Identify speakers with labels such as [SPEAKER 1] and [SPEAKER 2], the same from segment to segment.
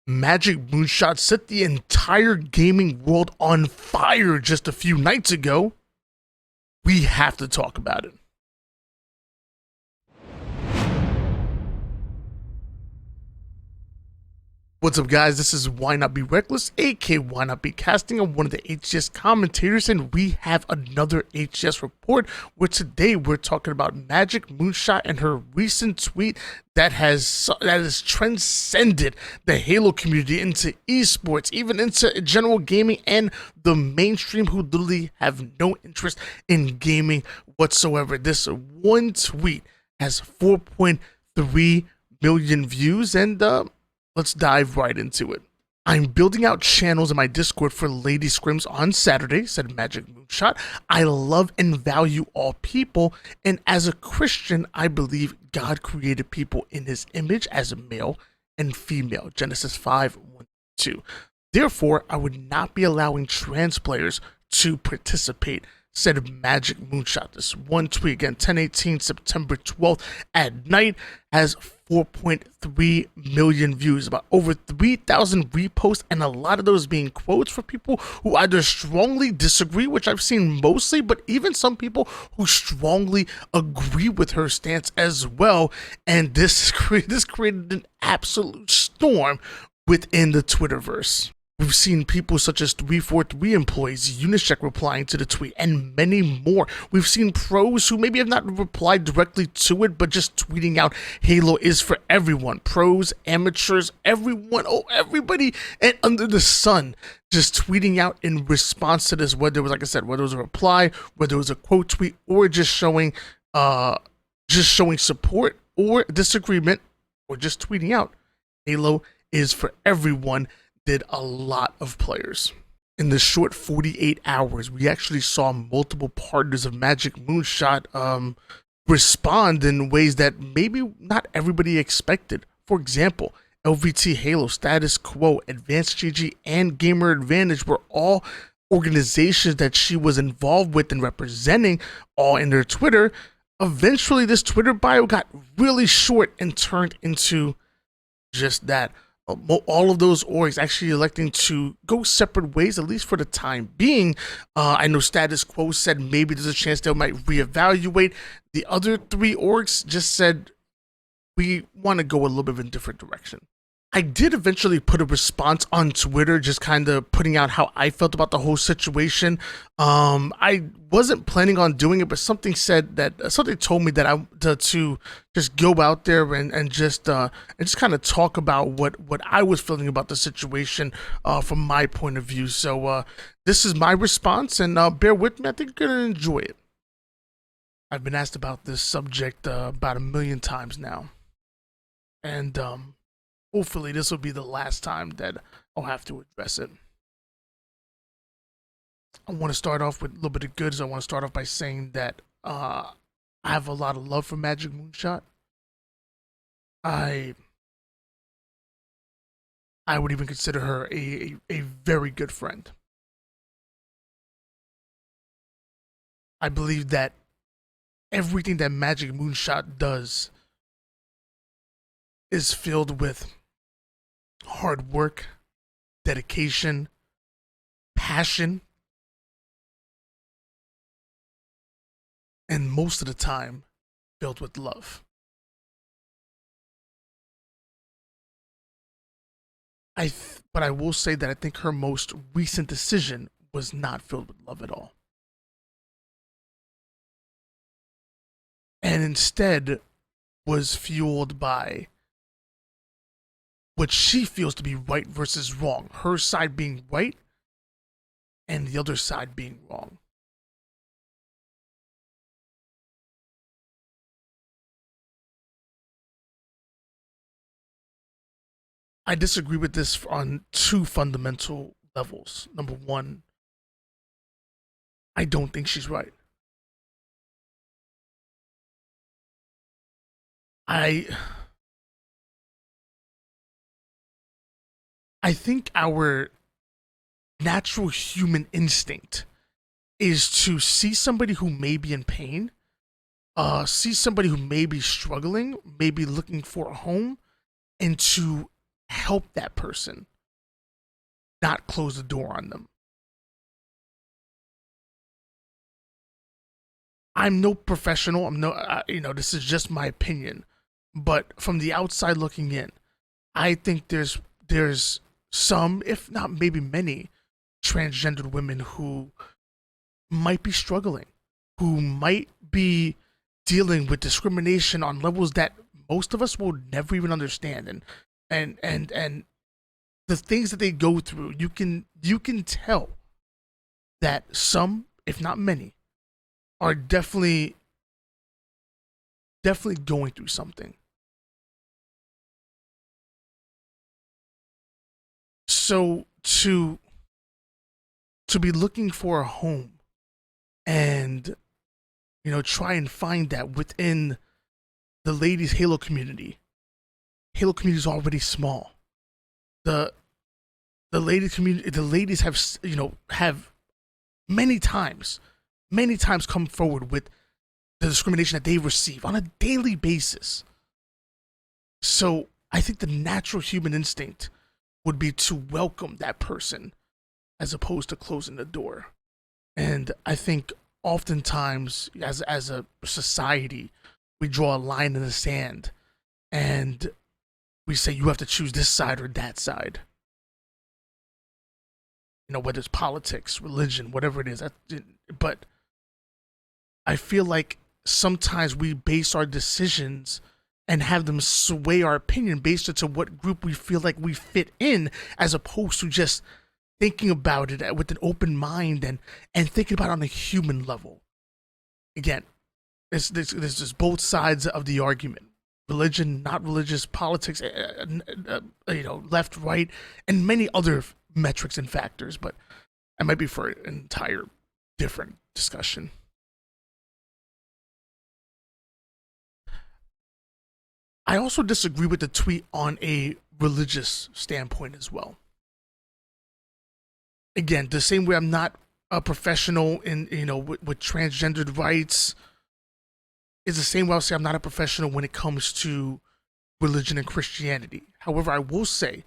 [SPEAKER 1] Magic Moonshot set the entire gaming world on fire just a few nights ago. We have to talk about it. What's up, guys? This is Why Not Be Reckless, aka Why Not Be Casting. I'm one of the HCS commentators, and we have another HCS report where today we're talking about Magic Moonshot and her recent tweet that has transcended the Halo community into esports, even into general gaming and the mainstream who literally have no interest in gaming whatsoever. This one tweet has 4.3 million views, and let's dive right into it. I'm building out channels in my Discord for lady scrims on Saturday, said Magic Moonshot. I love and value all people, and as a Christian, I believe God created people in his image as a male and female, Genesis 5:1-2. Therefore, I would not be allowing trans players to participate, said Magic Moonshot. This one tweet, again, 10/18, September 12th at night, has 4.3 million views, about over 3,000 reposts, and a lot of those being quotes for people who either strongly disagree, which I've seen mostly, but even some people who strongly agree with her stance as well. And this created an absolute storm within the Twitterverse. We've seen people such as 343 employees, Unicheck replying to the tweet, and many more. We've seen pros who maybe have not replied directly to it, but just tweeting out Halo is for everyone. Pros, amateurs, everyone, everybody and under the sun, just tweeting out in response to this, whether it was, like I said, whether it was a reply, whether it was a quote tweet, or just showing support or disagreement, or just tweeting out Halo is for everyone. Did a lot of players. In the short 48 hours, we actually saw multiple partners of Magic Moonshot respond in ways that maybe not everybody expected. For example, LVT Halo, Status Quo, Advanced GG, and Gamer Advantage were all organizations that she was involved with and representing, all in their Twitter. Eventually, this Twitter bio got really short and turned into just that. All of those orgs actually electing to go separate ways, at least for the time being. I know Status Quo said maybe there's a chance they might reevaluate. The other three orgs just said, we want to go a little bit of a different direction. I did eventually put a response on Twitter, just kind of putting out how I felt about the whole situation. I wasn't planning on doing it, but something told me that to just go out there and just kind of talk about what I was feeling about the situation from my point of view. So this is my response, and bear with me. I think you're gonna enjoy it. I've been asked about this subject about 1 million times now, and hopefully this will be the last time that I'll have to address it. I want to start off with a little bit of goods. I want to start off by saying that I have a lot of love for Magic Moonshot. I would even consider her a very good friend. I believe that everything that Magic Moonshot does is filled with hard work, dedication, passion, and most of the time filled with love. But I will say that I think her most recent decision was not filled with love at all. And instead was fueled by what she feels to be right versus wrong. Her side being right and the other side being wrong. I disagree with this on two fundamental levels. Number one, I don't think she's right. I think our natural human instinct is to see somebody who may be in pain, see somebody who may be struggling, maybe looking for a home, and to help that person, not close the door on them. I'm no professional. I'm no, this is just my opinion. But from the outside looking in, I think there's some, if not maybe many, transgendered women who might be struggling, who might be dealing with discrimination on levels that most of us will never even understand, and the things that they go through, you can tell that some, if not many, are definitely going through something. So to be looking for a home and try and find that within the ladies Halo community. Halo community is already small. The ladies community, the ladies have many times come forward with the discrimination that they receive on a daily basis. So I think the natural human instinct would be to welcome that person as opposed to closing the door. And I think oftentimes as a society, we draw a line in the sand and we say you have to choose this side or that side. Whether it's politics, religion, whatever it is. But I feel like sometimes we base our decisions and have them sway our opinion based on what group we feel like we fit in, as opposed to just thinking about it with an open mind and thinking about it on a human level. Again, there's just both sides of the argument. Religion, not religious, politics, left, right, and many other metrics and factors, but it might be for an entire different discussion. I also disagree with the tweet on a religious standpoint as well. Again, the same way I'm not a professional in with transgendered rights, is the same way I'll say I'm not a professional when it comes to religion and Christianity. However, I will say,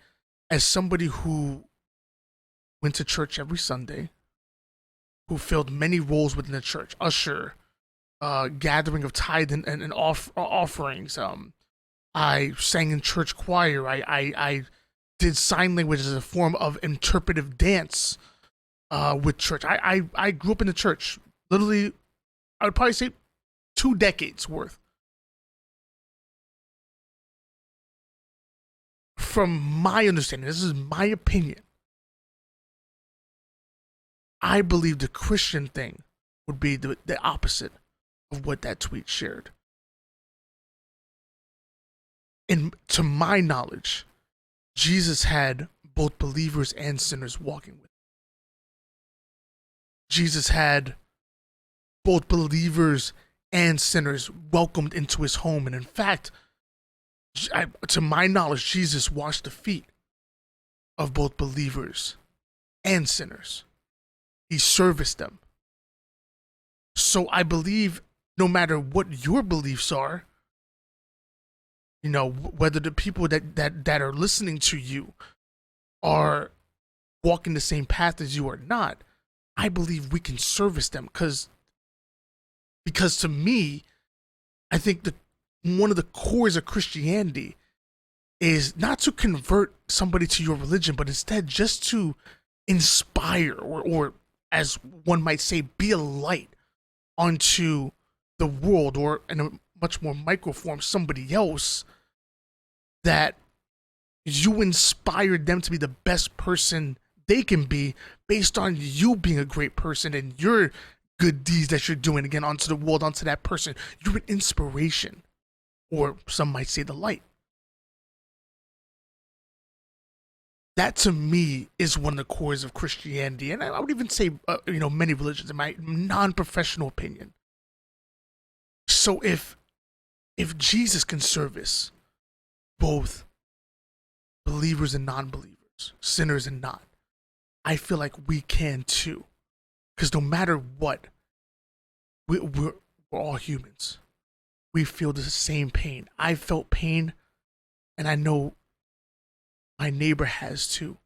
[SPEAKER 1] as somebody who went to church every Sunday, who filled many roles within the church, usher, gathering of tithe and offerings, I sang in church choir. I did sign language as a form of interpretive dance with church. I grew up in the church. Literally, I would probably say 2 decades worth. From my understanding, this is my opinion, I believe the Christian thing would be the opposite of what that tweet shared. And to my knowledge, Jesus had both believers and sinners walking with him. Jesus had both believers and sinners welcomed into his home. And in fact, to my knowledge, Jesus washed the feet of both believers and sinners. He serviced them. So I believe no matter what your beliefs are, whether the people that are listening to you are walking the same path as you or not, I believe we can service them because to me, I think that one of the cores of Christianity is not to convert somebody to your religion, but instead just to inspire or as one might say, be a light onto the world, or in a much more micro form, somebody else, that you inspired them to be the best person they can be based on you being a great person and your good deeds that you're doing, again, onto the world, onto that person. You're an inspiration, or some might say the light. That to me is one of the cores of Christianity, and I would even say, many religions, in my non-professional opinion. So if Jesus can service both believers and non-believers, sinners and not, I feel like we can too. Because no matter what, we're all humans. We feel the same pain. I felt pain, and I know my neighbor has too.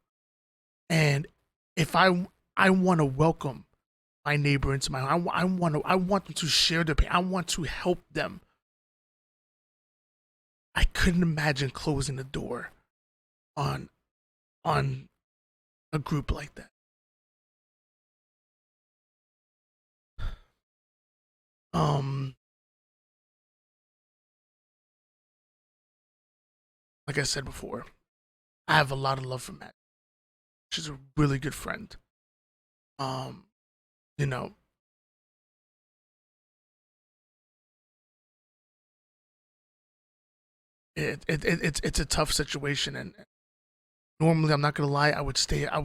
[SPEAKER 1] And if I want to welcome my neighbor into my home, I want them to share their pain. I want to help them. I couldn't imagine closing the door on a group like that. Like I said before, I have a lot of love for Matt. She's a really good friend. You know, it's a tough situation, and normally I'm not gonna lie, I would stay out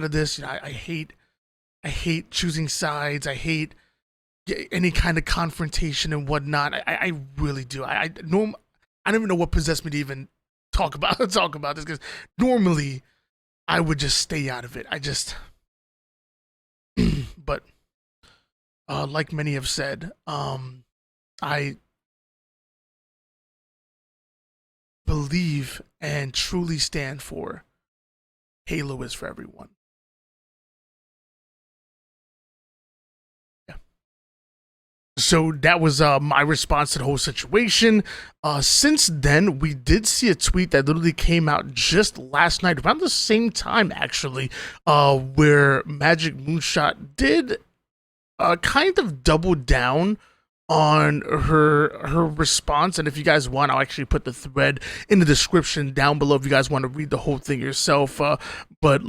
[SPEAKER 1] of this. You know, I hate choosing sides. I hate any kind of confrontation and whatnot. I really do. I don't even know what possessed me to even talk about this, because normally I would just stay out of it. I just, but like many have said, I believe and truly stand for Halo is for everyone. So that was my response to the whole situation. Since then, we did see a tweet that literally came out just last night, around the same time, actually, where Magick Moonshot did kind of double down on her response. And if you guys want, I'll actually put the thread in the description down below if you guys want to read the whole thing yourself. But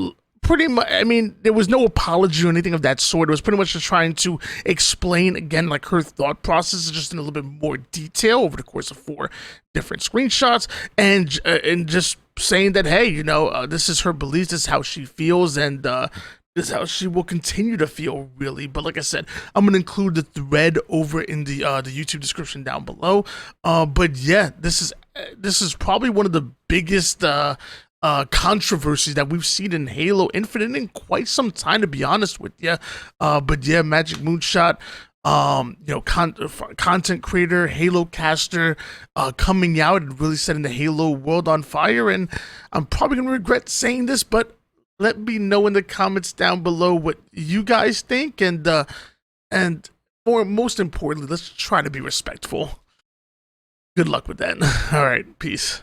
[SPEAKER 1] pretty much, I mean, there was no apology or anything of that sort. It was pretty much just trying to explain again, like, her thought process just in a little bit more detail over the course of 4 different screenshots, and just saying that, hey, you know, this is her beliefs, this is how she feels, and this is how she will continue to feel, really. But like I said, I'm gonna include the thread over in the YouTube description down below. But yeah, this is probably one of the biggest controversies that we've seen in Halo Infinite in quite some time, to be honest with you. But yeah, Magick Moonshot, you know, content creator, Halo caster, coming out and really setting the Halo world on fire. And I'm probably gonna regret saying this, but let me know in the comments down below what you guys think, and or most importantly, let's try to be respectful. Good luck with that. All right, peace.